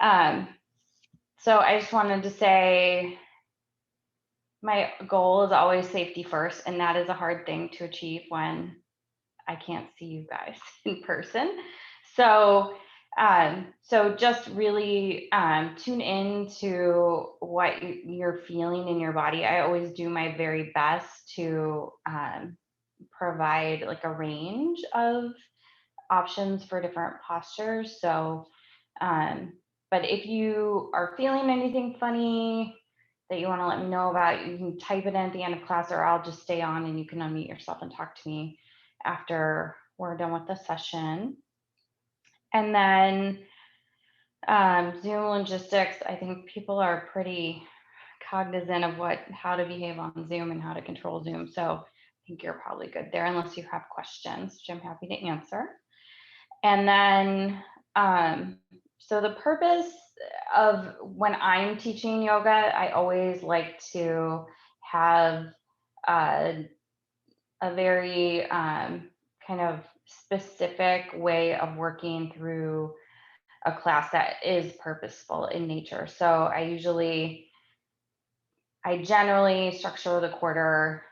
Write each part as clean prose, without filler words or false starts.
So I just wanted to say my goal is always safety first, and that is a hard thing to achieve when I can't see you guys in person. So just really tune in to what you're feeling in your body. I always do my very best to provide like a range of options for different postures. So, but if you are feeling anything funny that you want to let me know about, you can type it in at the end of class, or I'll just stay on and you can unmute yourself and talk to me after we're done with the session. And then Zoom logistics, I think people are pretty cognizant of how to behave on Zoom and how to control Zoom. So I think you're probably good there unless you have questions, which I'm happy to answer. And then, so the purpose of when I'm teaching yoga, I always like to have a very kind of specific way of working through a class that is purposeful in nature. So I generally structure the quarter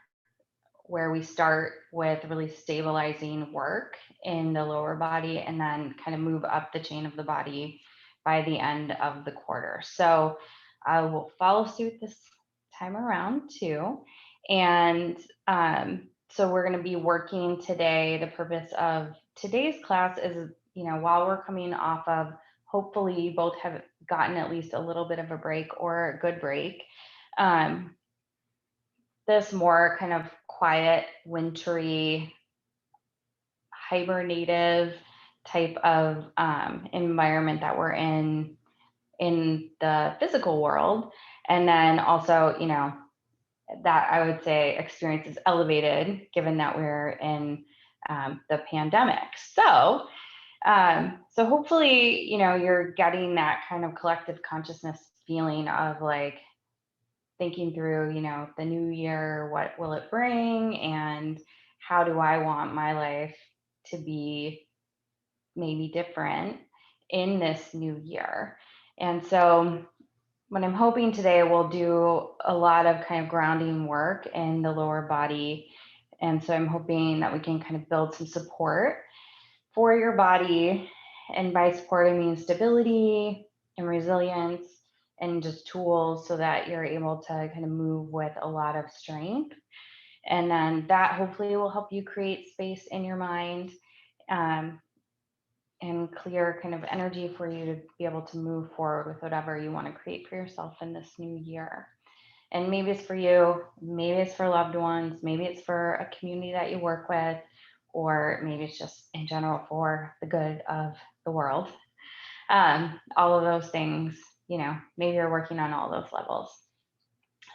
where we start with really stabilizing work in the lower body and then kind of move up the chain of the body by the end of the quarter. So I will follow suit this time around too. And so we're going to be working today. The purpose of today's class is, while we're coming off of, hopefully you both have gotten at least a little bit of a break or a good break. This more kind of quiet, wintry, hibernative type of environment that we're in the physical world. And then also, that I would say experience is elevated given that we're in the pandemic. So hopefully, you're getting that kind of collective consciousness feeling of like thinking through, the new year, what will it bring, and how do I want my life to be maybe different in this new year. And so what I'm hoping today, we'll do a lot of kind of grounding work in the lower body. And so I'm hoping that we can kind of build some support for your body. And by support, I mean stability and resilience and just tools so that you're able to kind of move with a lot of strength. And then that hopefully will help you create space in your mind and clear kind of energy for you to be able to move forward with whatever you want to create for yourself in this new year. And maybe it's for you, maybe it's for loved ones, maybe it's for a community that you work with, or maybe it's just in general for the good of the world. All of those things, maybe you're working on all those levels.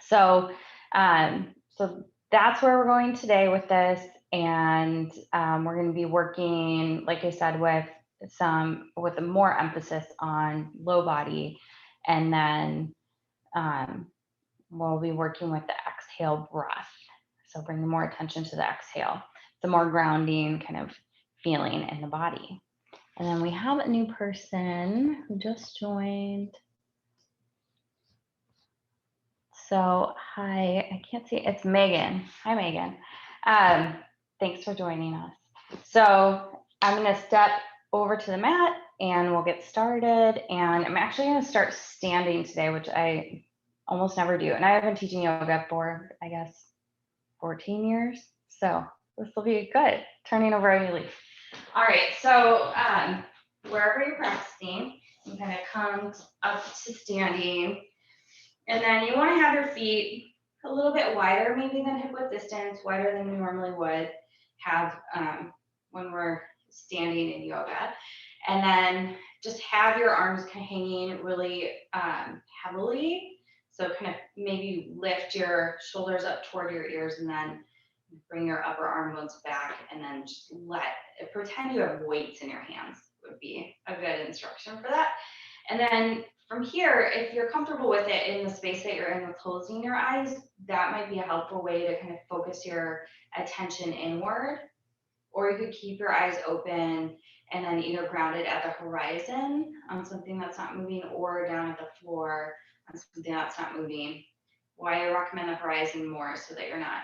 So, so that's where we're going today with this. And we're going to be working, like I said, with a more emphasis on low body. And then we'll be working with the exhale breath. So bringing more attention to the exhale, the more grounding kind of feeling in the body. And then we have a new person who just joined. So hi, I can't see, it's Megan. Hi, Megan. Thanks for joining us. So I'm going to step over to the mat and we'll get started. And I'm actually going to start standing today, which I almost never do. And I have been teaching yoga for, I guess, 14 years. So this will be good, turning over a new leaf. All right, so wherever you're practicing, you kind of come up to standing. And then you want to have your feet a little bit wider, maybe than hip width distance, wider than you normally would have when we're standing in yoga. And then just have your arms kind of hanging really heavily. So kind of maybe lift your shoulders up toward your ears and then bring your upper arm bones back and then just pretend you have weights in your hands would be a good instruction for that. And then from here, if you're comfortable with it in the space that you're in with closing your eyes, that might be a helpful way to kind of focus your attention inward. or you could keep your eyes open and then either grounded at the horizon on something that's not moving, or down at the floor on something that's not moving. Why I recommend the horizon more, so that you're not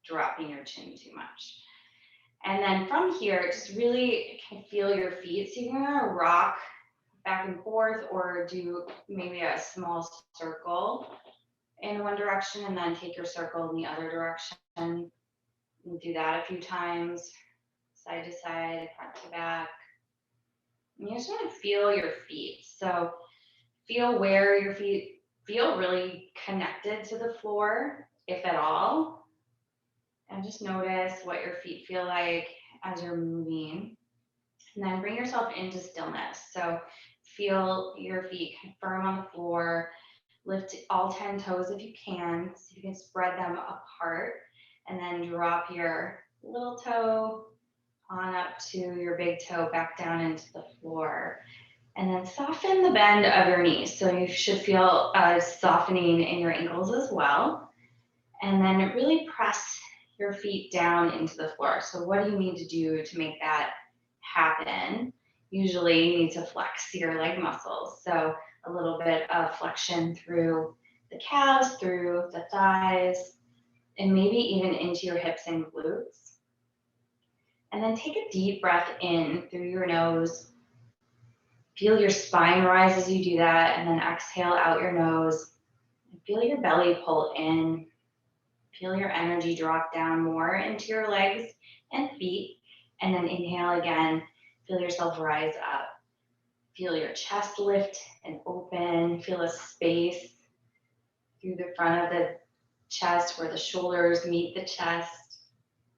dropping your chin too much. And then from here, just really can feel your feet. So you can rock back and forth, or do maybe a small circle in one direction and then take your circle in the other direction. And do that a few times, side to side, front to back. And you just want to feel your feet. So feel where your feet feel really connected to the floor, if at all. And just notice what your feet feel like as you're moving. And then bring yourself into stillness. So feel your feet firm on the floor. Lift all 10 toes if you can, so you can spread them apart. And then drop your little toe on up to your big toe, back down into the floor. And then soften the bend of your knees. So you should feel a softening in your ankles as well. And then really press your feet down into the floor. So what do you need to do to make that happen? Usually you need to flex your leg muscles. So a little bit of flexion through the calves, through the thighs, and maybe even into your hips and glutes. And then take a deep breath in through your nose. Feel your spine rise as you do that, and then exhale out your nose. And feel your belly pull in. Feel your energy drop down more into your legs and feet. And then inhale again. Feel yourself rise up. Feel your chest lift and open. Feel a space through the front of the chest where the shoulders meet the chest.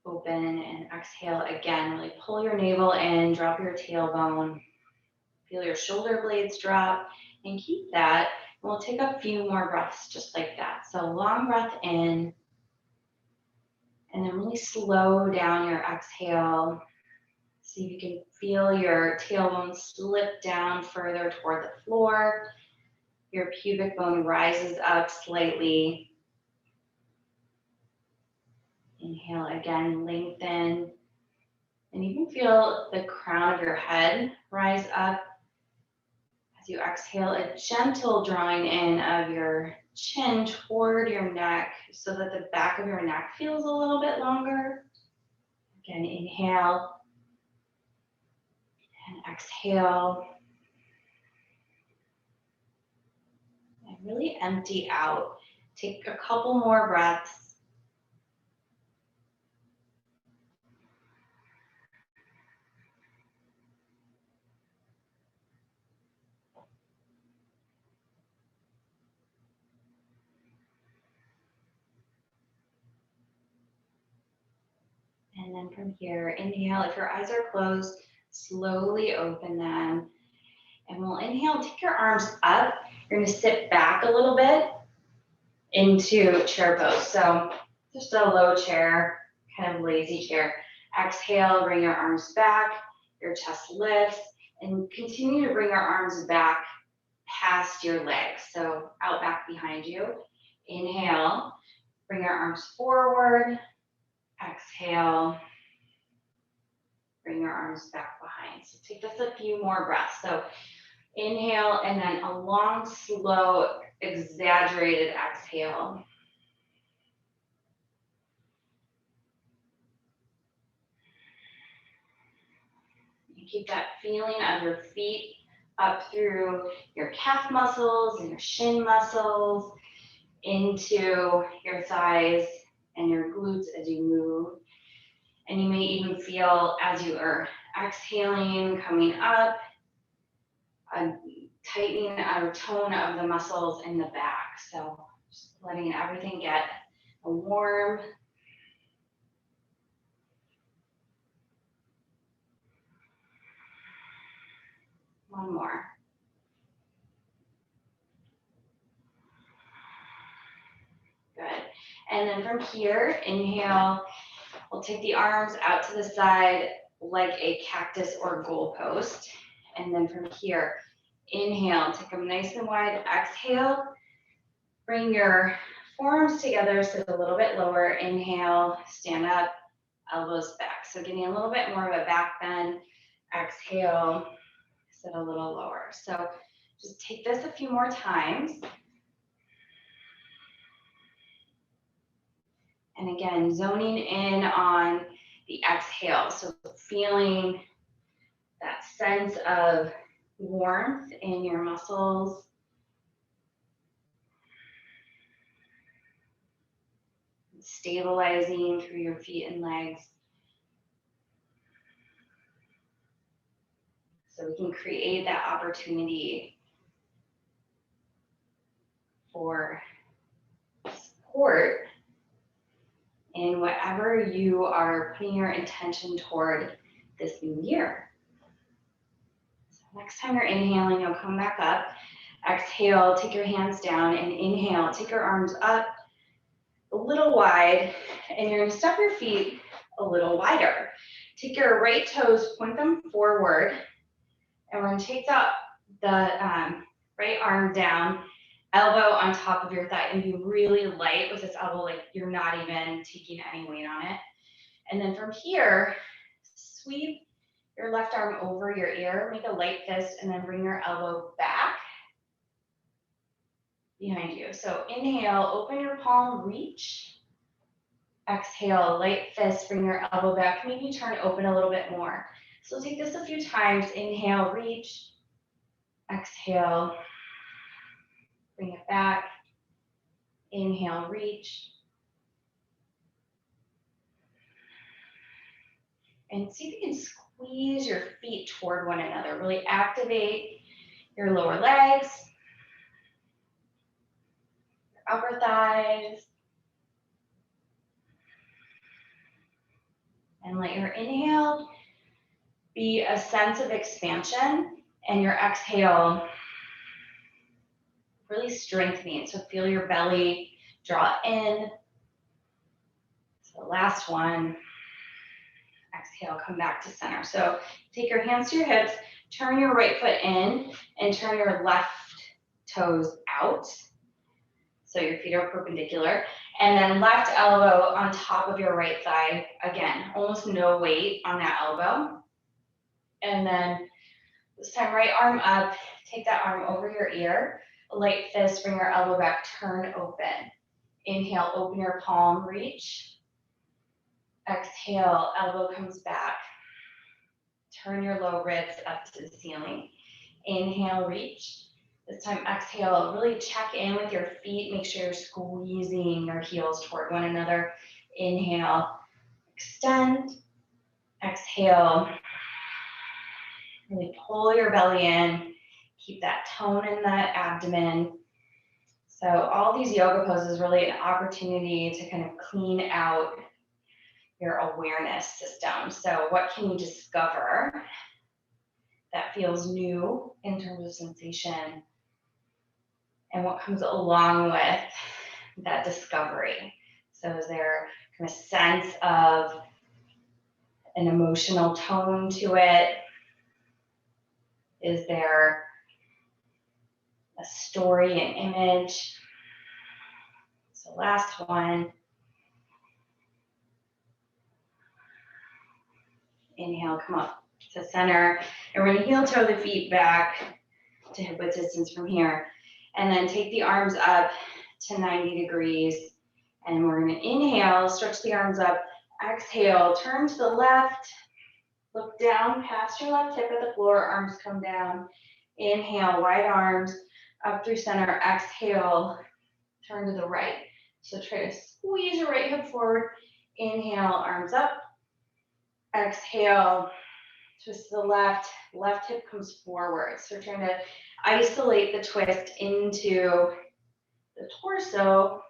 Open and exhale again. Really pull your navel in, drop your tailbone. Feel your shoulder blades drop, and keep that. We'll take a few more breaths just like that. So long breath in, and then really slow down your exhale. See if you can feel your tailbone slip down further toward the floor. Your pubic bone rises up slightly. Inhale again, lengthen. And you can feel the crown of your head rise up. As you exhale, a gentle drawing in of your chin toward your neck, so that the back of your neck feels a little bit longer. Again, inhale and exhale. And really empty out. Take a couple more breaths. And then from here, inhale. If your eyes are closed, slowly open them. And we'll inhale, take your arms up. You're gonna sit back a little bit into chair pose. So just a low chair, kind of lazy chair. Exhale, bring your arms back, your chest lifts, and continue to bring your arms back past your legs. So out back behind you. Inhale, bring your arms forward. Exhale, bring your arms back behind. So take just a few more breaths. So inhale, and then a long, slow, exaggerated exhale. You keep that feeling of your feet up through your calf muscles and your shin muscles, into your thighs and your glutes as you move. And you may even feel, as you are exhaling, coming up, a tightening or tone of the muscles in the back. So just letting everything get warm. One more. Good. And then from here, inhale. We'll take the arms out to the side like a cactus or goalpost. And then from here, inhale, take them nice and wide. Exhale, bring your forearms together, sit a little bit lower. Inhale, stand up. elbows back. So getting a little bit more of a back bend. Exhale, sit a little lower. So just take this a few more times. And again, zoning in on the exhale. So feeling that sense of warmth in your muscles. Stabilizing through your feet and legs. So we can create that opportunity for support in whatever you are putting your intention toward this new year. So next time you're inhaling, you'll come back up. Exhale, take your hands down, and inhale, take your arms up a little wide, and you're going to step your feet a little wider. Take your right toes, point them forward, and we're going to take the right arm down, elbow on top of your thigh, and be really light with this elbow, like you're not even taking any weight on it. And then from here, sweep your left arm over your ear, make a light fist, and then bring your elbow back behind you. So inhale, open your palm, reach. Exhale, light fist, bring your elbow back, maybe turn open a little bit more. So take this a few times. Inhale, reach. Exhale, bring it back. Inhale, reach. And see if you can squeeze your feet toward one another. Really activate your lower legs, your upper thighs. And let your inhale be a sense of expansion, and your exhale really strengthening. So feel your belly draw in. So last one. Exhale, come back to center. So take your hands to your hips, turn your right foot in, and turn your left toes out. So your feet are perpendicular. And then left elbow on top of your right thigh. Again, almost no weight on that elbow. And then this time, right arm up, take that arm over your ear. Light fist, bring your elbow back, turn open. Inhale, open your palm, reach. Exhale, elbow comes back. Turn your low ribs up to the ceiling. Inhale, reach. This time, exhale, really check in with your feet. Make sure you're squeezing your heels toward one another. Inhale, extend. Exhale, really pull your belly in. Keep that tone in the abdomen. So all these yoga poses really an opportunity to kind of clean out your awareness system. So what can you discover that feels new in terms of sensation, and what comes along with that discovery? So is there kind of sense of an emotional tone to it? Is there a story, an image? So last one. Inhale, come up to center. And we're going to heel toe the feet back to hip width distance from here. And then take the arms up to 90 degrees. And we're going to inhale, stretch the arms up. Exhale, turn to the left. Look down past your left hip at the floor. Arms come down. Inhale, wide arms up through center. Exhale, turn to the right. So try to squeeze your right hip forward. Inhale, arms up. Exhale, twist to the left. Left hip comes forward. So trying to isolate the twist into the torso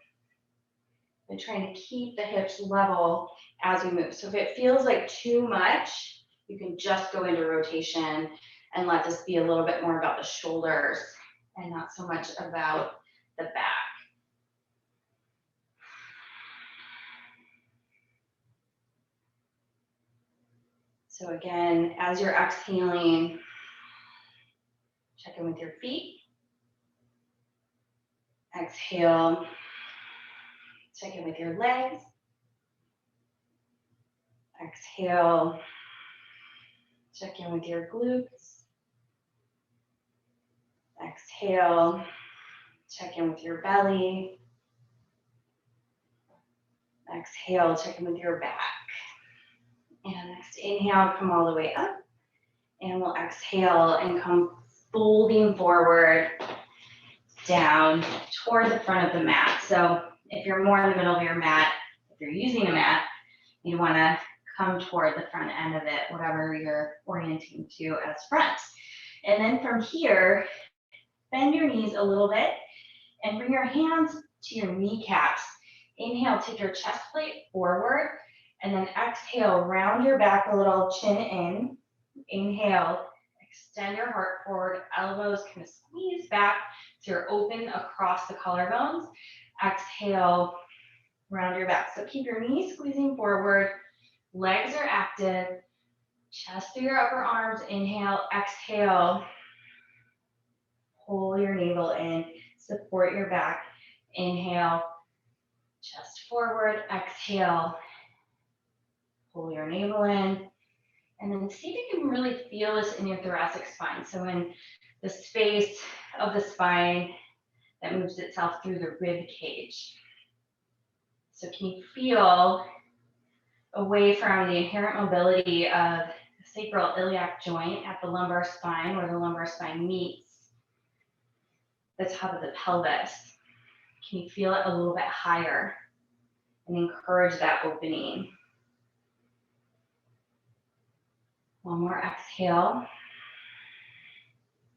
and trying to keep the hips level as we move. So if it feels like too much, you can just go into rotation and let this be a little bit more about the shoulders and not so much about the back. So again, as you're exhaling, check in with your feet. Exhale, check in with your legs. Exhale. Check in with your glutes. Exhale. Check in with your belly. Exhale, check in with your back. And next inhale, come all the way up. And we'll exhale and come folding forward down toward the front of the mat. So if you're more in the middle of your mat, if you're using a mat, you want to come toward the front end of it, whatever you're orienting to as front. And then from here, bend your knees a little bit and bring your hands to your kneecaps. Inhale, take your chest plate forward, and then exhale, round your back a little, chin in. Inhale, extend your heart forward, elbows kind of squeeze back so you're open across the collarbones. Exhale, round your back. So keep your knees squeezing forward, legs are active, chest through your upper arms. Inhale, exhale, pull your navel in, support your back. Inhale, chest forward, exhale, pull your navel in. And then see if you can really feel this in your thoracic spine. So in the space of the spine that moves itself through the rib cage. So can you feel away from the inherent mobility of the sacral iliac joint at the lumbar spine, where the lumbar spine meets the top of the pelvis? Can you feel it a little bit higher and encourage that opening? One more exhale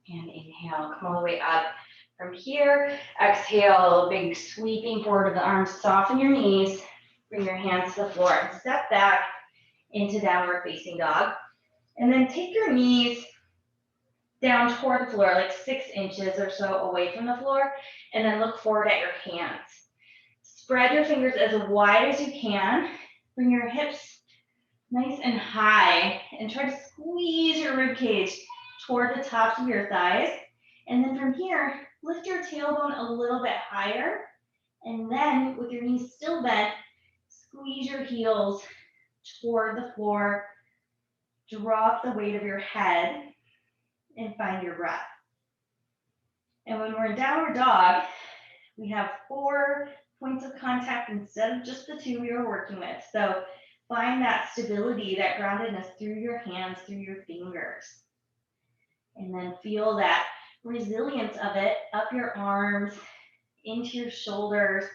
and inhale. Come all the way up. From here, exhale, big sweeping forward of the arms. Soften your knees. Bring your hands to the floor and step back into downward facing dog. And then take your knees down toward the floor, like 6 inches or so away from the floor. And then look forward at your hands. Spread your fingers as wide as you can. Bring your hips nice and high, and try to squeeze your rib cage toward the tops of your thighs. And then from here, lift your tailbone a little bit higher. And then with your knees still bent, squeeze your heels toward the floor. Drop the weight of your head and find your breath. And when we're in downward dog, we have 4 points of contact instead of just the 2 we were working with. So find that stability, that groundedness through your hands, through your fingers. And then feel that resilience of it up your arms, into your shoulders,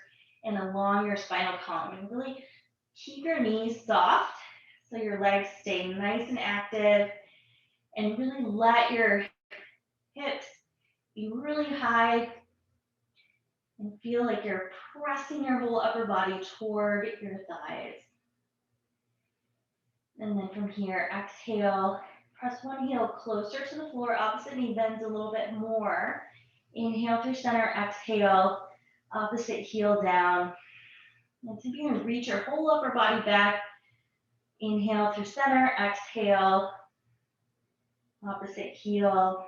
and along your spinal column. And really keep your knees soft so your legs stay nice and active. And really let your hips be really high and feel like you're pressing your whole upper body toward your thighs. And then from here, exhale, press one heel closer to the floor, opposite knee bends a little bit more. Inhale through center, exhale, opposite heel down. And see if you can reach your whole upper body back. Inhale through center, exhale, opposite heel.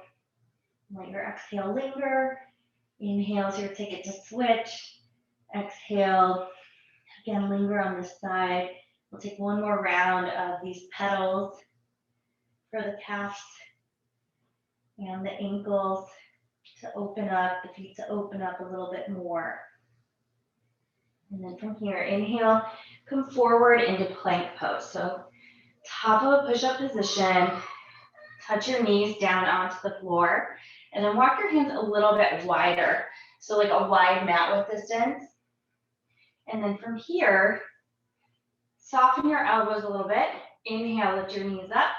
Let your exhale linger. Inhale, so you take it to switch. Exhale, again, linger on this side. We'll take one more round of these petals for the calves and the ankles to open up, the feet to open up a little bit more. And then from here, inhale, come forward into plank pose. So top of a push-up position, touch your knees down onto the floor, and then walk your hands a little bit wider. So like a wide mat width distance. And then from here, soften your elbows a little bit. Inhale, lift your knees up.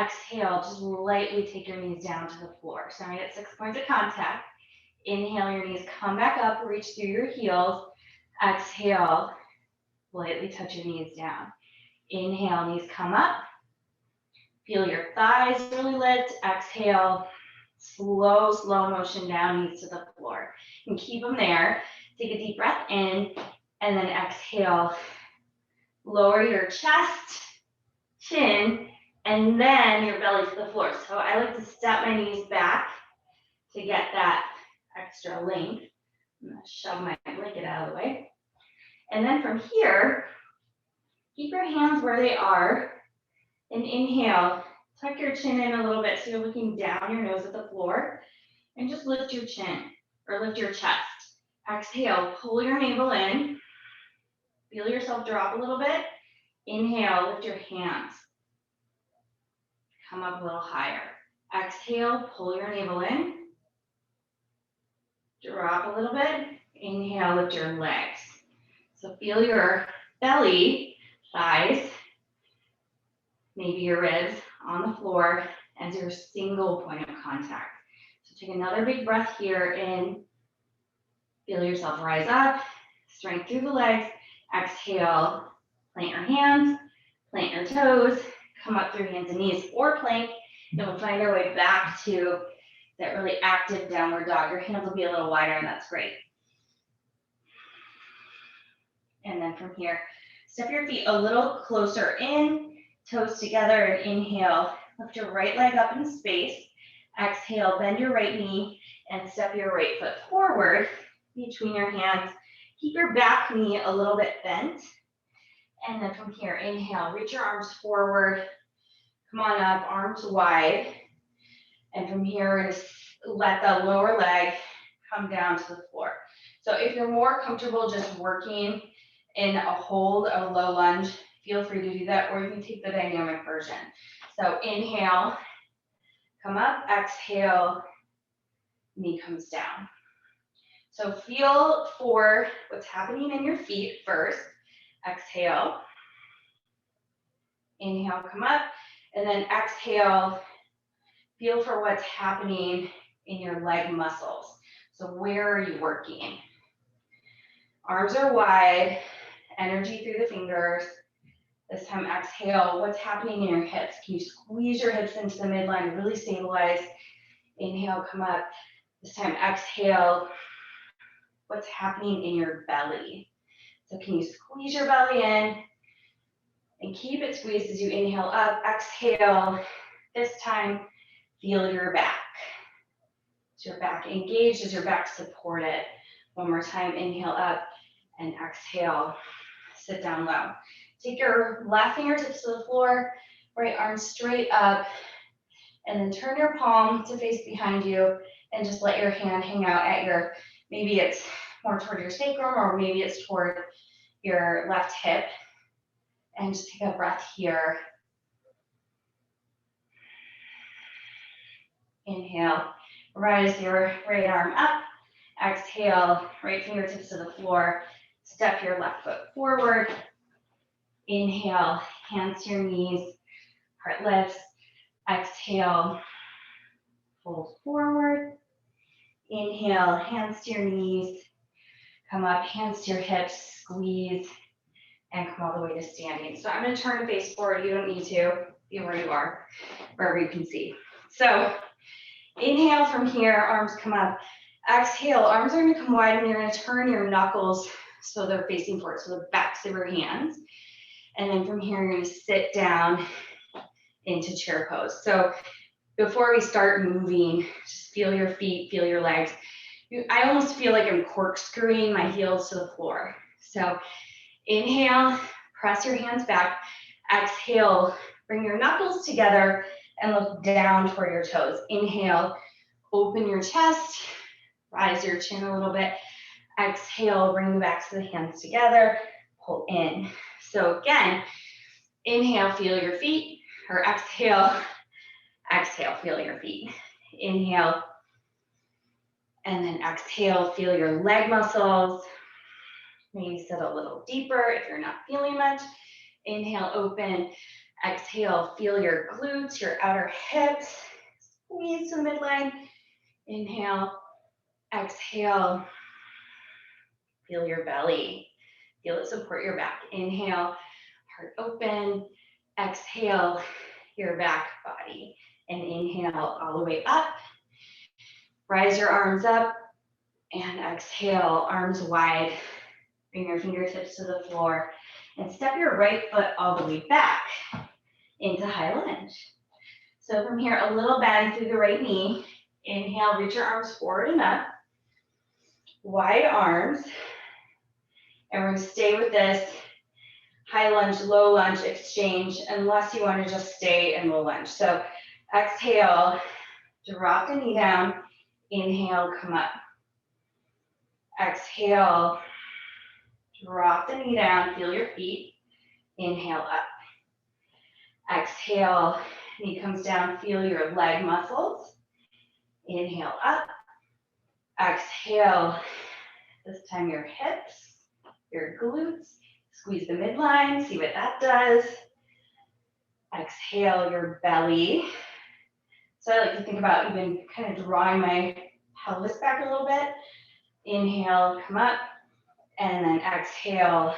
Exhale, just lightly take your knees down to the floor. So now you get 6 points of contact. Inhale, your knees come back up, reach through your heels. Exhale, lightly touch your knees down. Inhale, knees come up. Feel your thighs really lift. Exhale, slow motion down, knees to the floor. And keep them there. Take a deep breath in, and then exhale. Lower your chest, chin, and then your belly to the floor. So I like to step my knees back to get that extra length. I'm gonna shove my blanket out of the way. And then from here, Keep your hands where they are. And inhale, tuck your chin in a little bit so you're looking down your nose at the floor. And just lift your chin or lift your chest. Exhale, pull your navel in. Feel yourself drop a little bit. Inhale, lift your hands. Come up a little higher. Exhale, pull your navel in. Drop a little bit. Inhale, lift your legs. So feel your belly, thighs, maybe your ribs on the floor as your single point of contact. So take another big breath here in. Feel yourself rise up, strength through the legs. Exhale, plant your hands, plant your toes, come up through hands and knees or plank. Then we'll find our way back to that really active downward dog. Your hands will be a little wider and that's great. And then from here, step your feet a little closer in, toes together, and inhale. Lift your right leg up in space. Exhale, bend your right knee and step your right foot forward between your hands. Keep your back knee a little bit bent. And then from here, inhale, reach your arms forward. Come on up, arms wide. And from here, we're going to let the lower leg come down to the floor. So if you're more comfortable just working in a hold, a low lunge, feel free to do that, or you can take the dynamic version. So inhale, come up, exhale, knee comes down. So feel for what's happening in your feet first. Exhale, inhale, come up, and then exhale, feel for what's happening in your leg muscles. So where are you working? Arms are wide, energy through the fingers. This time, exhale, what's happening in your hips? Can you squeeze your hips into the midline, really stabilize? Inhale, come up. This time, exhale, what's happening in your belly? So can you squeeze your belly in and keep it squeezed as you inhale up, exhale. This time, feel your back. Is your back engaged? Is your back supported? One more time, inhale up and exhale, sit down low. Take your left fingertips to the floor, right arm straight up, and then turn your palm to face behind you and just let your hand hang out at your, maybe it's more toward your sacrum or maybe it's toward your left hip. And just take a breath here. Inhale, rise your right arm up. Exhale, right fingertips to the floor. Step your left foot forward. Inhale, hands to your knees, heart lifts. Exhale, fold forward. Inhale, hands to your knees. Come up, hands to your hips, squeeze, and come all the way to standing. So I'm going to turn and face forward. You don't need to. Be where you are, wherever you can see. So inhale from here, arms come up. Exhale, arms are going to come wide, and you're going to turn your knuckles so they're facing forward, so the backs of your hands. And then from here, you're going to sit down into chair pose. So before we start moving, just feel your feet, feel your legs. I almost feel like I'm corkscrewing my heels to the floor. So inhale, press your hands back. Exhale, bring your knuckles together and look down toward your toes. Inhale, open your chest, rise your chin a little bit. Exhale, bring the backs of the hands together, pull in. So again, inhale, feel your feet, or exhale, feel your feet. Inhale, and then exhale, feel your leg muscles. Maybe sit a little deeper if you're not feeling much. Inhale, open. Exhale, feel your glutes, your outer hips. Squeeze to the midline. Inhale, exhale. Feel your belly. Feel it support your back. Inhale, heart open. Exhale, your back body. And inhale all the way up. Rise your arms up. And exhale, arms wide. Bring your fingertips to the floor. And step your right foot all the way back into high lunge. So from here, a little bend through the right knee. Inhale, reach your arms forward and up. Wide arms. And we're going to stay with this high lunge, low lunge exchange, unless you want to just stay in low lunge. So exhale, drop the knee down. Inhale, come up. Exhale, drop the knee down, feel your feet. Inhale up. Exhale, knee comes down, feel your leg muscles. Inhale up. Exhale, this time your hips, your glutes. Squeeze the midline, see what that does. Exhale, your belly. So I like to think about even kind of drawing my pelvis back a little bit. Inhale, come up, and then exhale,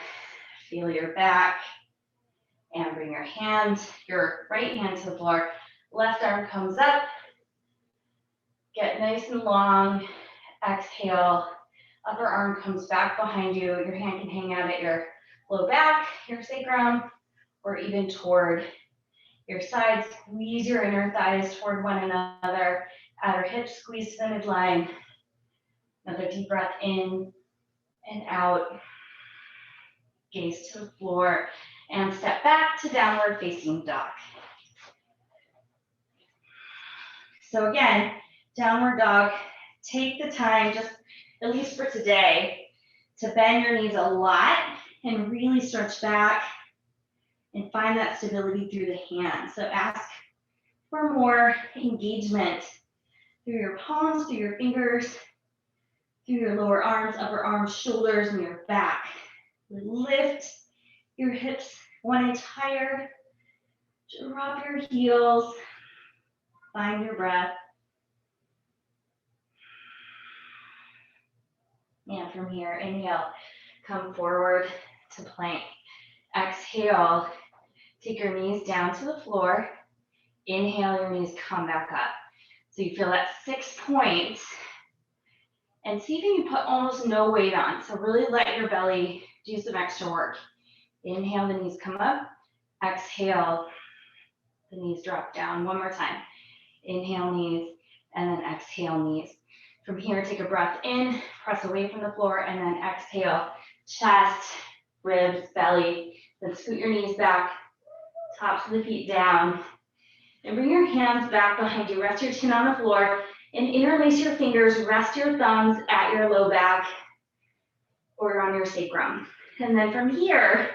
feel your back, and bring your right hand to the floor. Left arm comes up, get nice and long. Exhale, upper arm comes back behind you. Your hand can hang out at your low back, your sacrum, or even toward your sides. Squeeze your inner thighs toward one another. Outer hips squeeze to the midline. Another deep breath in and out. Gaze to the floor and step back to downward facing dog. So again, downward dog, take the time, just at least for today, to bend your knees a lot and really stretch back and find that stability through the hands. So ask for more engagement through your palms, through your fingers, through your lower arms, upper arms, shoulders, and your back. Lift your hips 1 inch higher. Drop your heels. Find your breath. And from here, inhale, come forward to plank. Exhale, take your knees down to the floor. Inhale, your knees come back up. So you feel that 6 points. And see if you can put almost no weight on. So really let your belly do some extra work. Inhale, the knees come up. Exhale, the knees drop down. One more time. Inhale, knees, and then exhale, knees. From here, take a breath in, press away from the floor, and then exhale, chest, ribs, belly. Then scoot your knees back, tops of the feet down. And bring your hands back behind you. Rest your chin on the floor and interlace your fingers. Rest your thumbs at your low back or on your sacrum. And then from here,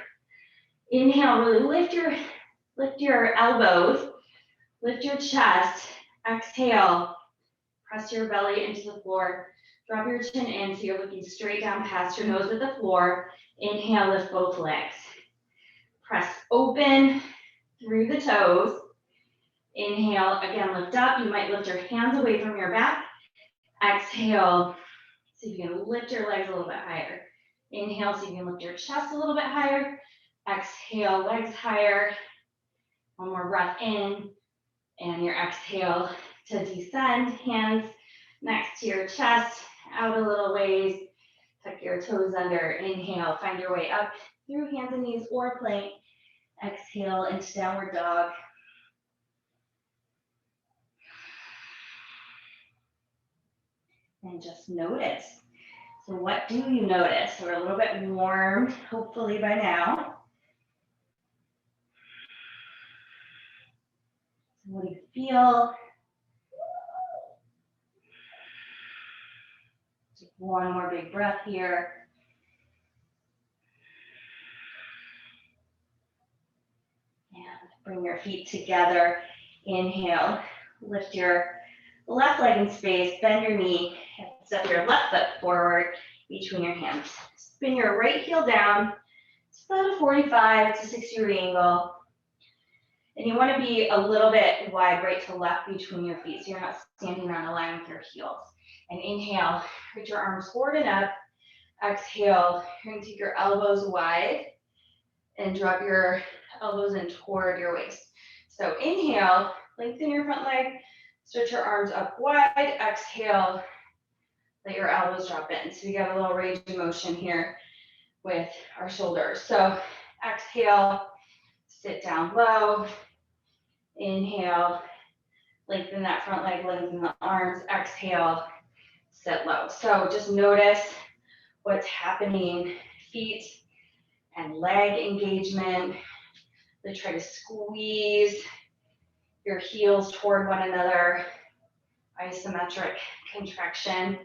inhale, really lift your elbows, lift your chest. Exhale, press your belly into the floor. Drop your chin in so you're looking straight down past your nose at the floor. Inhale, lift both legs. Press open through the toes. Inhale, again, lift up. You might lift your hands away from your back. Exhale, so you can lift your legs a little bit higher. Inhale, so you can lift your chest a little bit higher. Exhale, legs higher. One more breath in. And your exhale to descend. Hands next to your chest, out a little ways. Tuck your toes under. Inhale, find your way up through hands and knees or plank. Exhale into downward dog. And just notice. So what do you notice? We're a little bit warm, hopefully by now. So what do you feel? Just one more big breath here. And bring your feet together. Inhale, lift your left leg in space, bend your knee, and step your left foot forward between your hands. Spin your right heel down. It's about a 45 to 60 degree angle. And you want to be a little bit wide right to left between your feet, so you're not standing on a line with your heels. And inhale, reach your arms forward and up. Exhale, you're going to take your elbows wide and drop your elbows in toward your waist. So inhale, lengthen your front leg, stretch your arms up wide. Exhale, let your elbows drop in. So we got a little range of motion here with our shoulders. So exhale, sit down low. Inhale, lengthen that front leg, lengthen the arms. Exhale, sit low. So just notice what's happening. Feet and leg engagement. Really try to squeeze your heels toward one another. Isometric contraction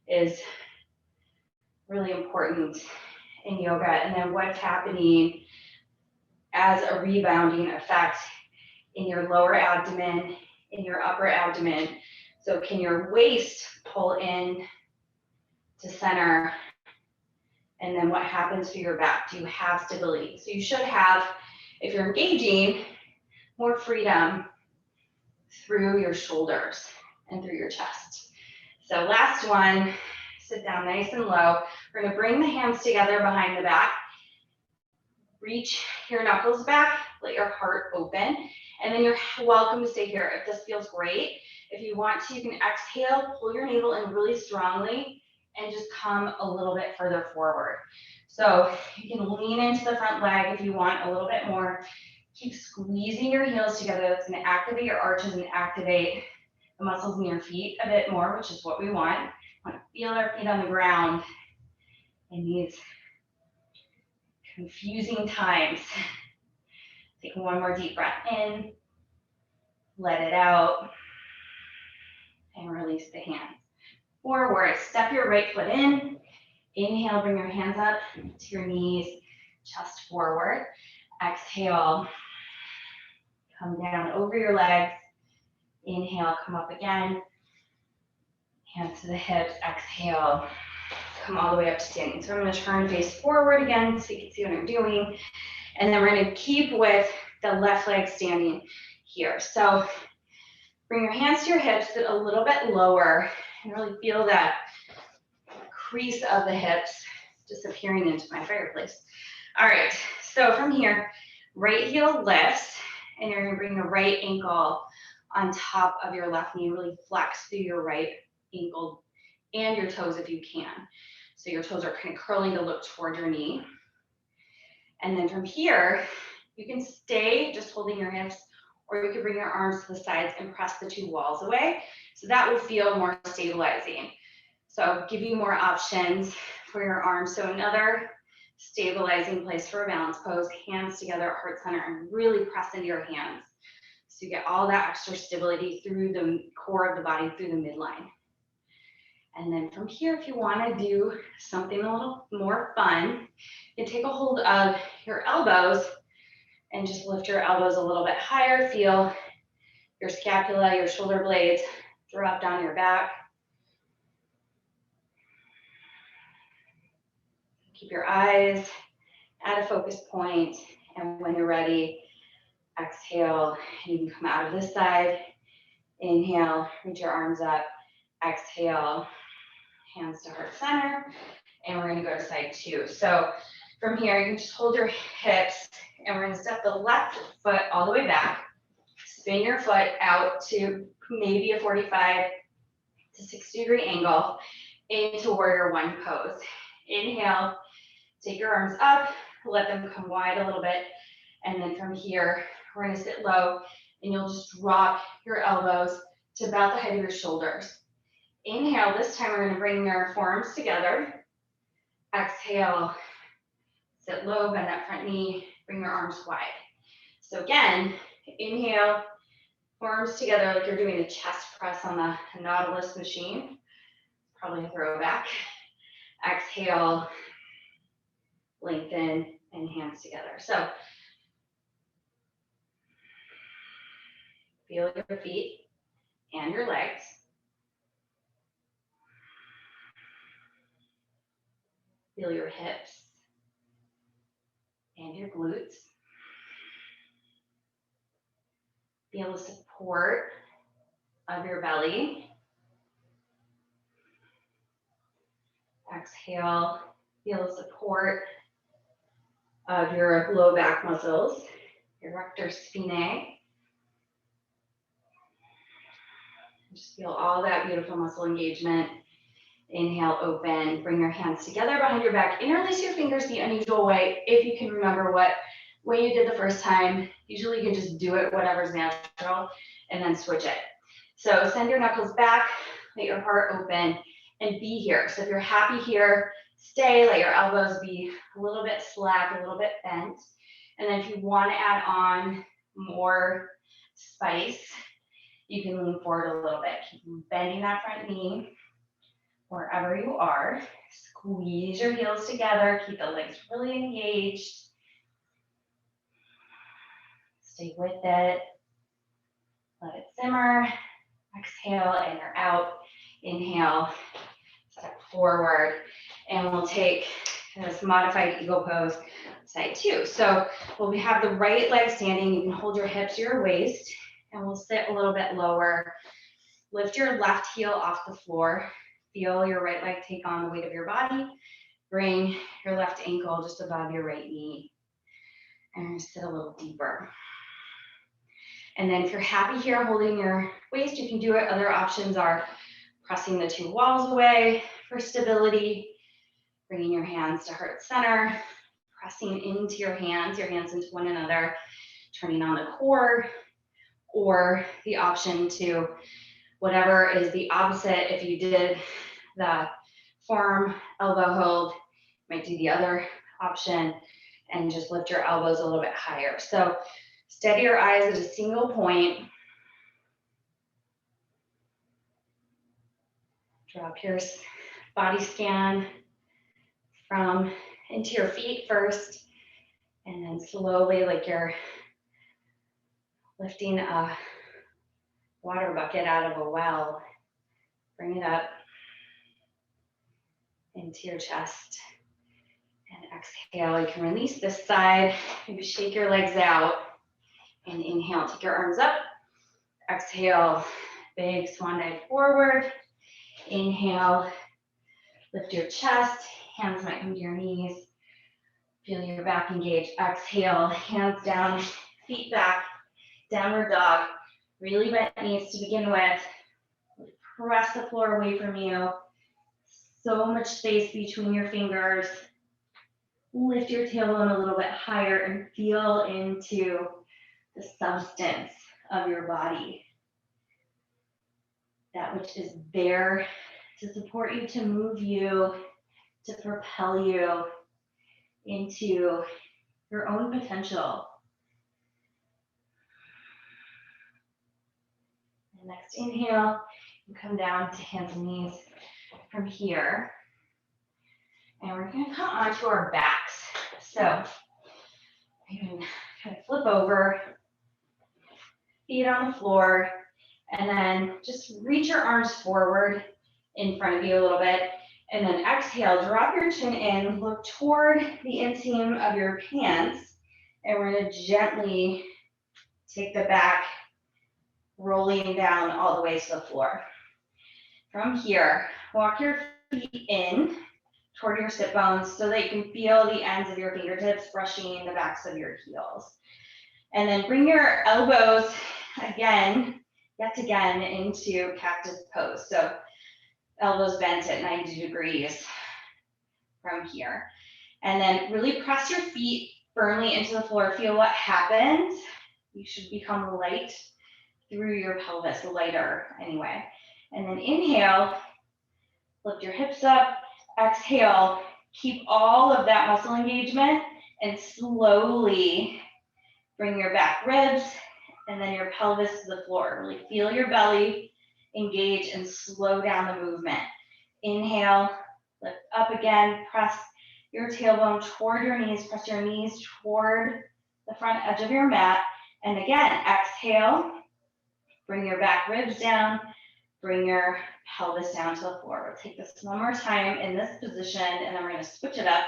is really important in yoga. And then what's happening as a rebounding effect in your lower abdomen, in your upper abdomen. So can your waist pull in to center? And then what happens to your back? Do you have stability? So you should have, if you're engaging, more freedom through your shoulders and through your chest. So last one, sit down nice and low. We're gonna bring the hands together behind the back. Reach your knuckles back, let your heart open, and then you're welcome to stay here. If this feels great, if you want to, you can exhale, pull your navel in really strongly, and just come a little bit further forward. So you can lean into the front leg if you want a little bit more. Keep squeezing your heels together. That's going to activate your arches and activate the muscles in your feet a bit more, which is what we want. We want to feel our feet on the ground in these confusing times. Take one more deep breath in, let it out, and release the hands. Forward, step your right foot in. Inhale, bring your hands up to your knees, chest forward. Exhale, come down over your legs. Inhale, come up again. Hands to the hips, exhale, come all the way up to standing. So I'm gonna turn face forward again so you can see what I'm doing. And then we're gonna keep with the left leg standing here. So bring your hands to your hips, sit a little bit lower, and really feel that crease of the hips disappearing into my fireplace. All right, so from here, right heel lifts, and you're gonna bring the right ankle on top of your left knee, really flex through your right ankle and your toes if you can. So your toes are kind of curling to look toward your knee. And then from here, you can stay just holding your hips, or you can bring your arms to the sides and press the two walls away. So that will feel more stabilizing. So give you more options for your arms. So another stabilizing place for a balance pose, hands together at heart center, and really press into your hands. So you get all that extra stability through the core of the body, through the midline. And then from here, if you want to do something a little more fun, you can take a hold of your elbows and just lift your elbows a little bit higher. Feel your scapula, your shoulder blades drop down your back. Keep your eyes at a focus point, and when you're ready, exhale, and you can come out of this side. Inhale, reach your arms up. Exhale, hands to heart center, and we're gonna go to side two. So from here, you can just hold your hips, and we're gonna step the left foot all the way back. Spin your foot out to maybe a 45 to 60 degree angle into warrior one pose. Inhale, take your arms up, let them come wide a little bit, and then from here, we're gonna sit low, and you'll just drop your elbows to about the height of your shoulders. Inhale, this time we're gonna bring your forearms together. Exhale, sit low, bend that front knee, bring your arms wide. So again, inhale, forearms together like you're doing a chest press on the Nautilus machine. Probably a throwback. Exhale, lengthen, and hands together. So feel your feet and your legs. Feel your hips and your glutes. Feel the support of your belly. Exhale, feel the support of your low back muscles, your rectus spinae. Just feel all that beautiful muscle engagement. Inhale, open, bring your hands together behind your back. Interlace your fingers the unusual way, if you can remember what way you did the first time. Usually you can just do it whatever's natural and then switch it. So send your knuckles back, let your heart open, and be here. So if you're happy here, stay, let your elbows be a little bit slack, a little bit bent. And then if you want to add on more spice, you can lean forward a little bit. Keep bending that front knee wherever you are. Squeeze your heels together. Keep the legs really engaged. Stay with it. Let it simmer. Exhale, and you're out. Inhale, step forward, and we'll take this modified eagle pose side two. So we'll have the right leg standing. You can hold your hips to your waist, and we'll sit a little bit lower. Lift your left heel off the floor. Feel your right leg take on the weight of your body. Bring your left ankle just above your right knee, and sit a little deeper. And then if you're happy here holding your waist, you can do it. Other options are pressing the two walls away for stability, bringing your hands to heart center, pressing into your hands into one another, turning on the core, or the option to whatever is the opposite. If you did the forearm elbow hold, you might do the other option and just lift your elbows a little bit higher. So steady your eyes at a single point. Drop your body scan from into your feet first, and then slowly, like you're lifting a water bucket out of a well, bring it up into your chest. And exhale, you can release this side, maybe shake your legs out, and inhale, take your arms up. Exhale, big swan dive forward. Inhale, lift your chest, hands might come to your knees. Feel your back engaged. Exhale, hands down, feet back, downward dog. Really bent knees to begin with. Press the floor away from you. So much space between your fingers. Lift your tailbone a little bit higher and feel into the substance of your body. That which is there to support you, to move you, to propel you into your own potential. And next inhale, you come down to hands and knees from here. And we're going to come onto our backs. So you can kind of flip over, feet on the floor, and then just reach your arms forward in front of you a little bit. And then exhale, drop your chin in, look toward the inseam of your pants, and we're going to gently take the back, rolling down all the way to the floor. From here, walk your feet in toward your sit bones so that you can feel the ends of your fingertips brushing the backs of your heels. And then bring your elbows yet again into Cactus Pose. So elbows bent at 90 degrees from here. And then really press your feet firmly into the floor. Feel what happens. You should become light through your pelvis, lighter anyway. And then inhale, lift your hips up. Exhale, keep all of that muscle engagement and slowly bring your back ribs and then your pelvis to the floor. Really feel your belly engage and slow down the movement. Inhale, lift up again, press your tailbone toward your knees, press your knees toward the front edge of your mat. And again, exhale, bring your back ribs down, bring your pelvis down to the floor. We'll take this one more time in this position, and then we're going to switch it up.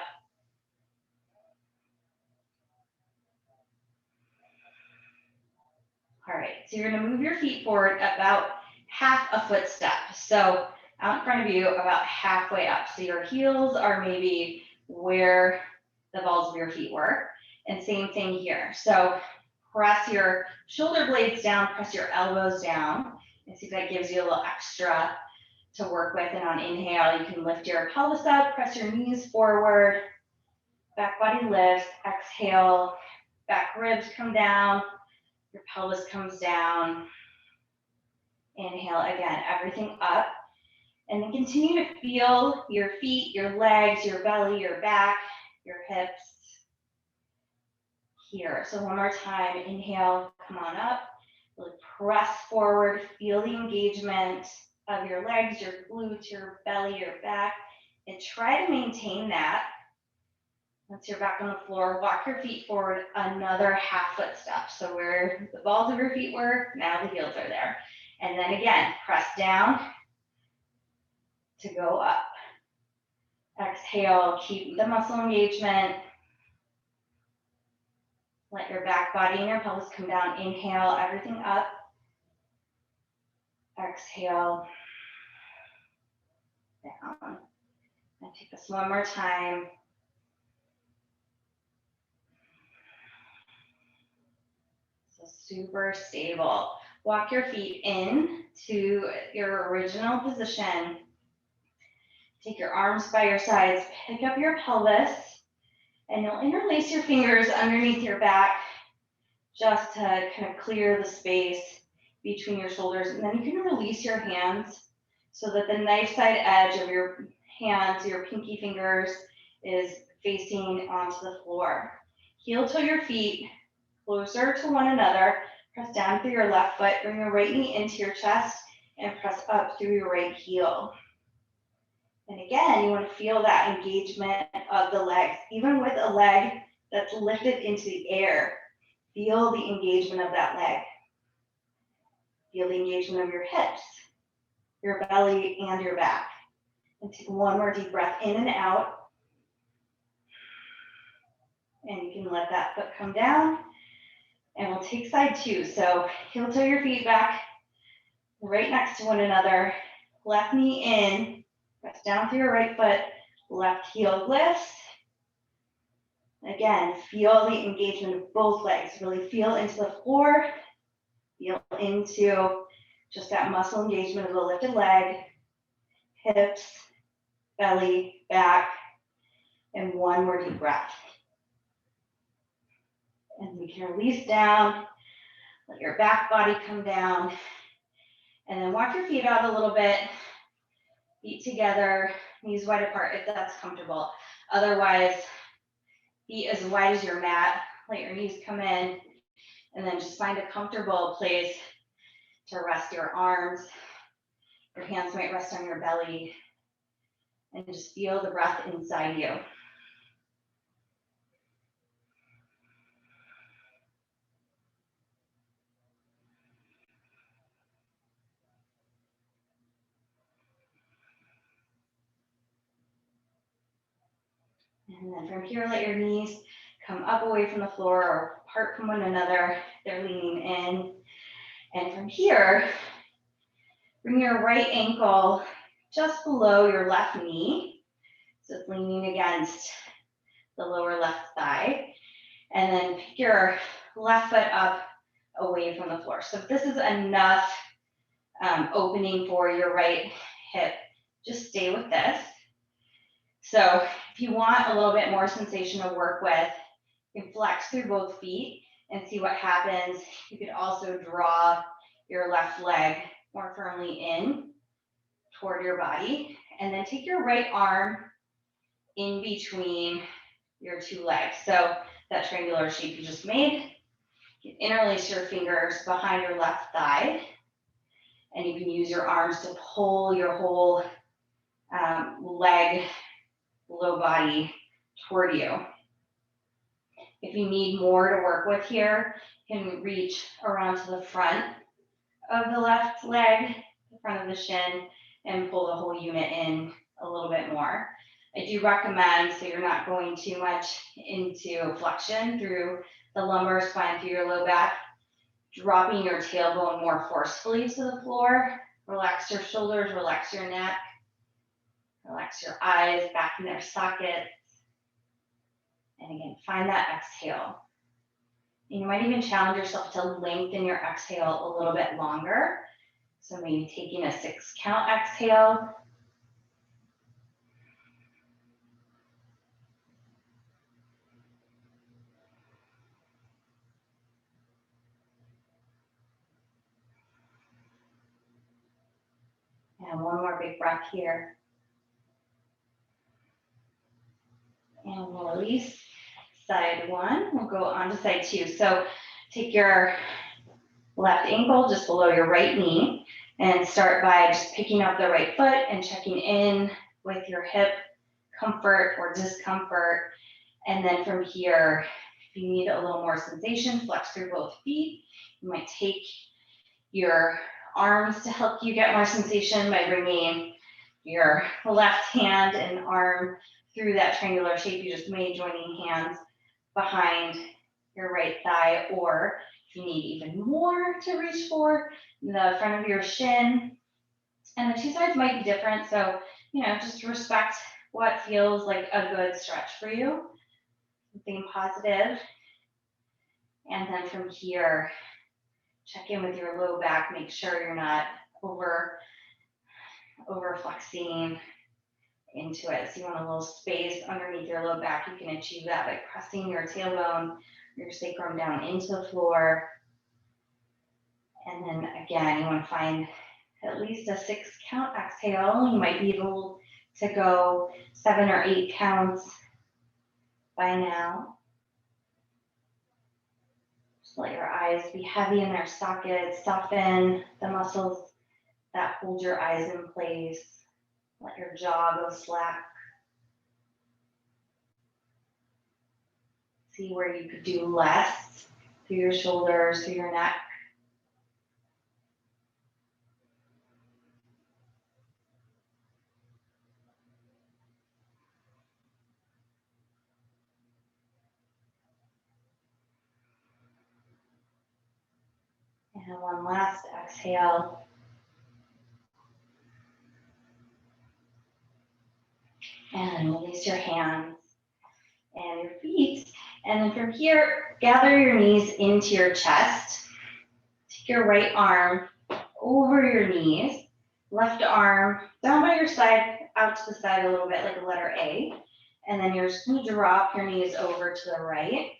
All right, so you're going to move your feet forward about half a foot step. So out in front of you, about halfway up. So your heels are maybe where the balls of your feet were. And same thing here. So press your shoulder blades down, press your elbows down, and see if that gives you a little extra to work with. And on inhale, you can lift your pelvis up, press your knees forward, back body lifts. Exhale, back ribs come down, your pelvis comes down. Inhale again, everything up. And then continue to feel your feet, your legs, your belly, your back, your hips here. So one more time, inhale, come on up, really press forward, feel the engagement of your legs, your glutes, your belly, your back, and try to maintain that. Once you're back on the floor, walk your feet forward another half foot step. So where the balls of your feet were, now the heels are there. And then again, press down to go up. Exhale, keep the muscle engagement. Let your back body and your pelvis come down. Inhale, everything up. Exhale, down. And take this one more time. So super stable. Walk your feet in to your original position. Take your arms by your sides, pick up your pelvis, and you'll interlace your fingers underneath your back just to kind of clear the space between your shoulders. And then you can release your hands so that the knife side edge of your hands, your pinky fingers, is facing onto the floor. Heel toe your feet closer to one another. Press down through your left foot, bring your right knee into your chest, and press up through your right heel. And again, you want to feel that engagement of the legs, even with a leg that's lifted into the air. Feel the engagement of that leg. Feel the engagement of your hips, your belly, and your back. And take one more deep breath in and out. And you can let that foot come down. And we'll take side two. So heel toe your feet back, right next to one another. Left knee in. Press down through your right foot, left heel lifts. Again, feel the engagement of both legs. Really feel into the floor. Feel into just that muscle engagement of the lifted leg, hips, belly, back, and one more deep breath. And we can release down, let your back body come down, and then walk your feet out a little bit. Feet together, knees wide apart if that's comfortable. Otherwise, feet as wide as your mat. Let your knees come in, and then just find a comfortable place to rest your arms. Your hands might rest on your belly, and just feel the breath inside you. And then from here, let your knees come up away from the floor or apart from one another. They're leaning in. And from here, bring your right ankle just below your left knee. So it's leaning against the lower left thigh. And then pick your left foot up away from the floor. So if this is enough opening for your right hip, just stay with this. So if you want a little bit more sensation to work with, you can flex through both feet and see what happens. You could also draw your left leg more firmly in toward your body, and then take your right arm in between your two legs. So that triangular shape you just made, you can interlace your fingers behind your left thigh, and you can use your arms to pull your whole leg, low body toward you. If you need more to work with here, you can reach around to the front of the left leg, the front of the shin, and pull the whole unit in a little bit more. I do recommend, so you're not going too much into flexion through the lumbar spine, through your low back, dropping your tailbone more forcefully to the floor. Relax your shoulders, relax your neck, relax your eyes back in their sockets. And again, find that exhale. And you might even challenge yourself to lengthen your exhale a little bit longer. So maybe taking a 6 count exhale. And one more big breath here. And we'll release side one. We'll go on to side two. So take your left ankle just below your right knee and start by just picking up the right foot and checking in with your hip comfort or discomfort. And then from here, if you need a little more sensation, flex through both feet. You might take your arms to help you get more sensation by bringing your left hand and arm through that triangular shape you just made, joining hands behind your right thigh, or if you need even more to reach for the front of your shin. And the two sides might be different, so just respect what feels like a good stretch for you, something positive. And then from here, check in with your low back, make sure you're not over flexing into it. So you want a little space underneath your low back. You can achieve that by pressing your tailbone, your sacrum down into the floor. And then again, you want to find at least a 6 count exhale. You might be able to go 7 or 8 counts by now. Just let your eyes be heavy in their sockets, soften the muscles that hold your eyes in place. Let your jaw go slack. See where you could do less through your shoulders, through your neck. And one last exhale. And release your hands and your feet. And then from here, gather your knees into your chest. Take your right arm over your knees, left arm down by your side, out to the side a little bit like a letter A. And then you're just going to drop your knees over to the right.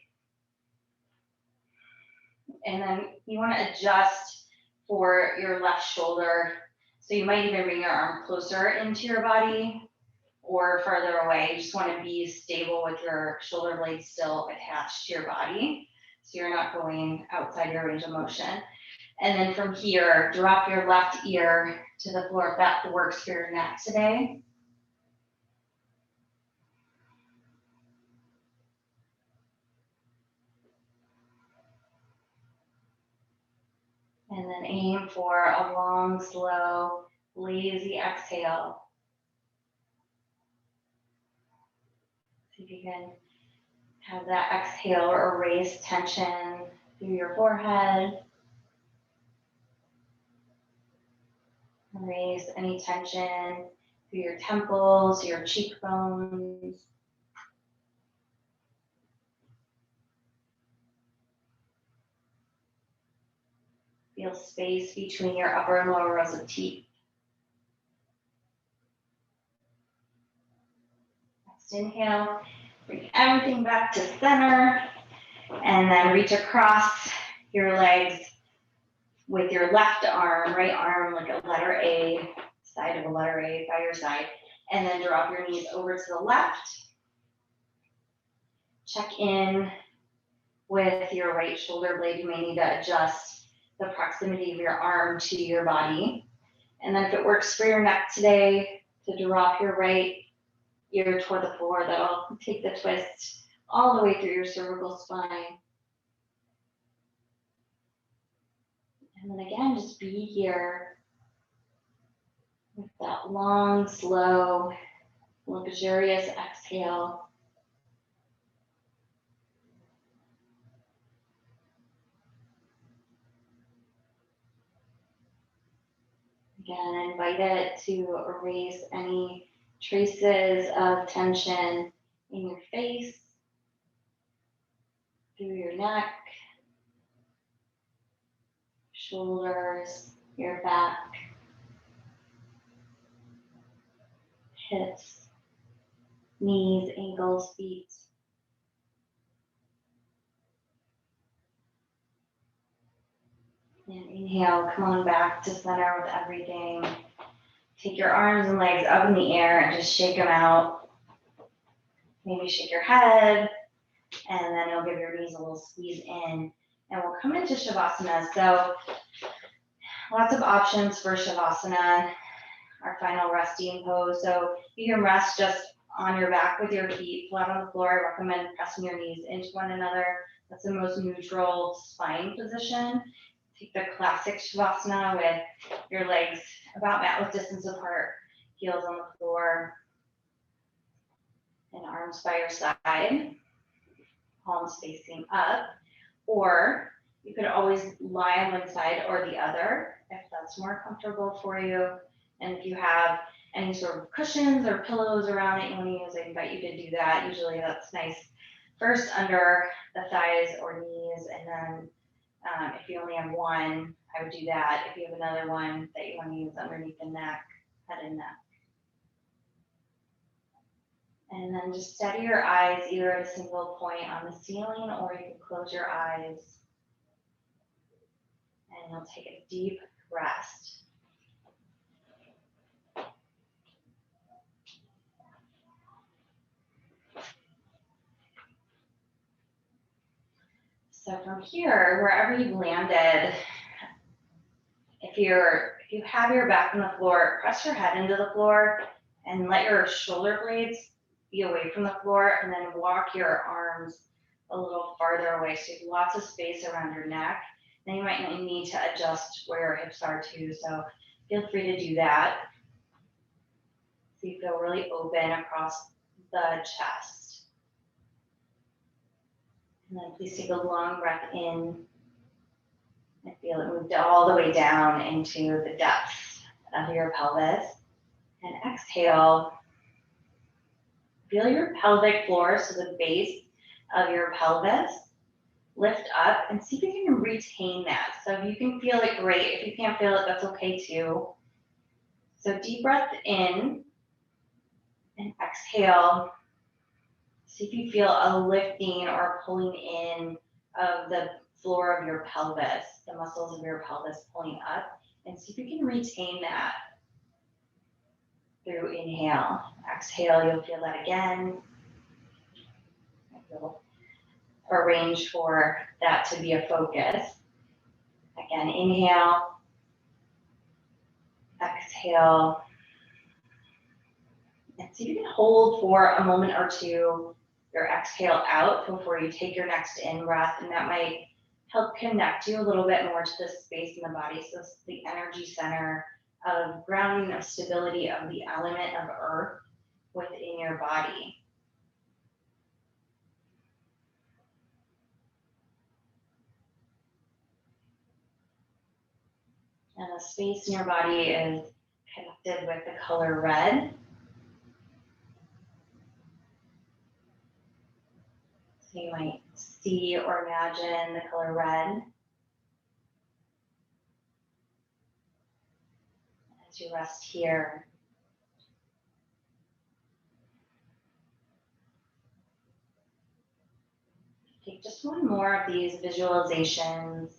And then you want to adjust for your left shoulder. So you might even bring your arm closer into your body or farther away. You just want to be stable with your shoulder blades still attached to your body, so you're not going outside your range of motion. And then from here, drop your left ear to the floor if that works for your neck today. And then aim for a long, slow, lazy exhale. See if you can have that exhale erase tension through your forehead. Erase any tension through your temples, your cheekbones. Feel space between your upper and lower rows of teeth. Next inhale, bring everything back to center, and then reach across your legs with your left arm, right arm like a letter A, side of a letter A by your side, and then drop your knees over to the left. Check in with your right shoulder blade. You may need to adjust the proximity of your arm to your body. And then if it works for your neck today, to drop your right ear toward the floor, that'll take the twist all the way through your cervical spine. And then again, just be here with that long, slow, luxurious exhale. Again, invite it to erase any traces of tension in your face, through your neck, shoulders, your back, hips, knees, ankles, feet. And inhale, come on back to center with everything Take your arms and legs up in the air and just shake them out. Maybe shake your head, and then you'll give your knees a little squeeze in. And we'll come into Shavasana. So lots of options for Shavasana, our final resting pose. So you can rest just on your back with your feet flat on the floor. I recommend pressing your knees into one another. That's the most neutral spine position. Take the classic Shavasana with your legs about mat width distance apart, heels on the floor, and arms by your side, palms facing up. Or you could always lie on one side or the other if that's more comfortable for you. And if you have any sort of cushions or pillows around it you want to use, I invite you to do that. Usually that's nice first under the thighs or knees, and then if you only have one, I would do that. If you have another one that you want to use underneath the neck, head and neck. And then just steady your eyes either at a single point on the ceiling, or you can close your eyes and you'll take a deep rest. So from here, wherever you've landed, if you have your back on the floor, press your head into the floor and let your shoulder blades be away from the floor, and then walk your arms a little farther away so you have lots of space around your neck. Then you might need to adjust where your hips are too, so feel free to do that. So you feel really open across the chest. And then please take a long breath in and feel it move all the way down into the depths of your pelvis. And exhale, feel your pelvic floor, so the base of your pelvis, lift up and see if you can retain that. So if you can feel it, great. If you can't feel it, that's okay too. So deep breath in and exhale. See if you feel a lifting or pulling in of the floor of your pelvis, the muscles of your pelvis pulling up, and see if you can retain that through inhale. Exhale, you'll feel that again. You'll arrange for that to be a focus. Again, inhale, exhale, and see if you can hold for a moment or two your exhale out before you take your next in breath, and that might help connect you a little bit more to the space in the body. So it's the energy center of grounding, of stability, of the element of earth within your body. And the space in your body is connected with the color red. So you might see or imagine the color red as you rest here. Take just one more of these visualizations,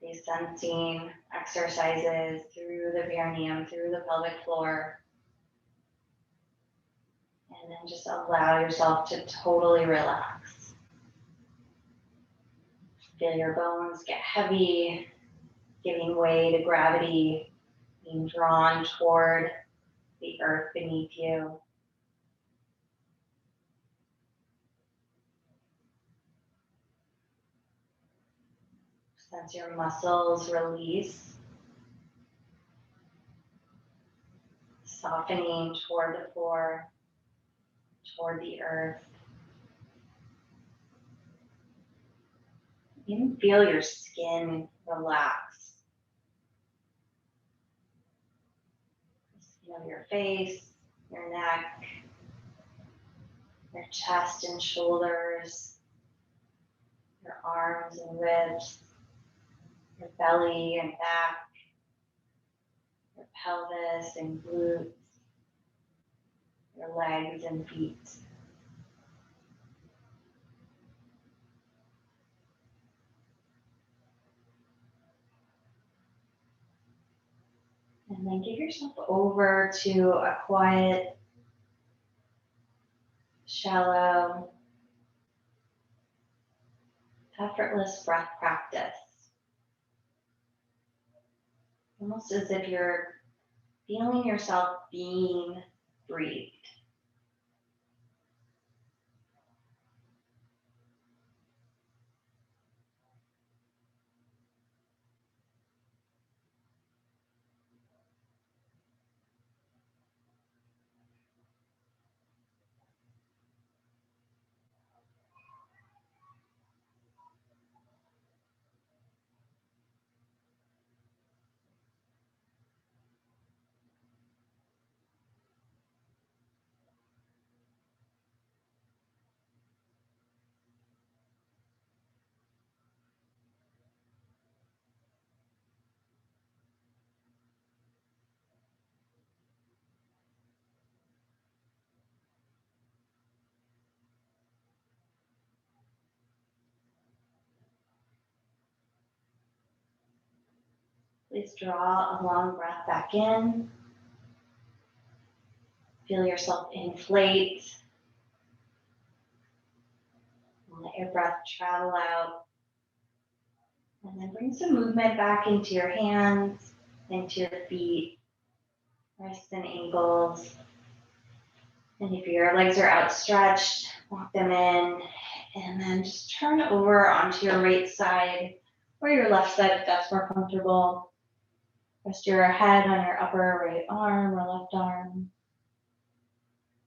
these sensing exercises through the perineum, through the pelvic floor. And then just allow yourself to totally relax. Feel your bones get heavy, giving way to gravity, being drawn toward the earth beneath you. Sense your muscles release, softening toward the floor, toward the earth. Even feel your skin relax. The skin of your face, your neck, your chest and shoulders, your arms and ribs, your belly and back, your pelvis and glutes, your legs and feet. And And then give yourself over to a quiet, shallow, effortless breath practice. Almost as if you're feeling yourself being breathed. Please draw a long breath back in. Feel yourself inflate. Let your breath travel out. And then bring some movement back into your hands, into your feet, wrists and ankles. And if your legs are outstretched, walk them in. And then just turn over onto your right side or your left side if that's more comfortable. Rest your head on your upper right arm or left arm.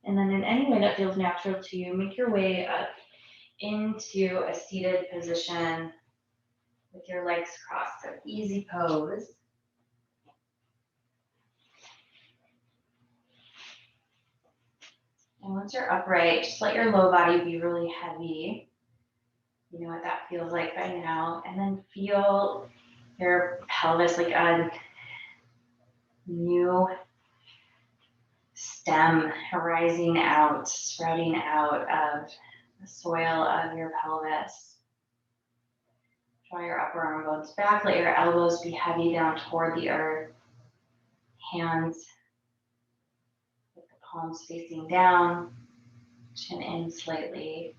And then in any way that feels natural to you, make your way up into a seated position with your legs crossed. So easy pose. And once you're upright, just let your low body be really heavy. You know what that feels like by now. And then feel your pelvis like a new stem rising out, sprouting out of the soil of your pelvis. Draw your upper arm bones back. Let your elbows be heavy down toward the earth. Hands with the palms facing down. Chin in slightly.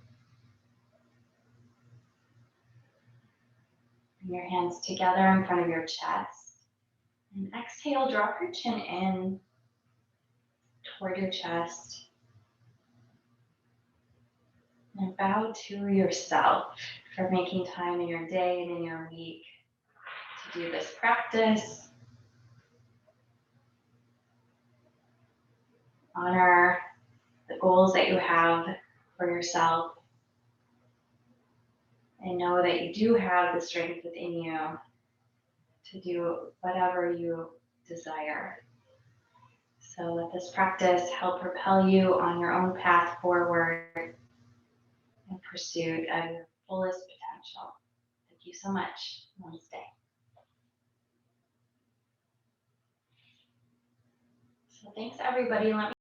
Bring your hands together in front of your chest. And exhale, drop your chin in toward your chest. And bow to yourself for making time in your day and in your week to do this practice. Honor the goals that you have for yourself. And know that you do have the strength within you to do whatever you desire. So let this practice help propel you on your own path forward in pursuit of your fullest potential. Thank you so much. Namaste. So thanks everybody. Let me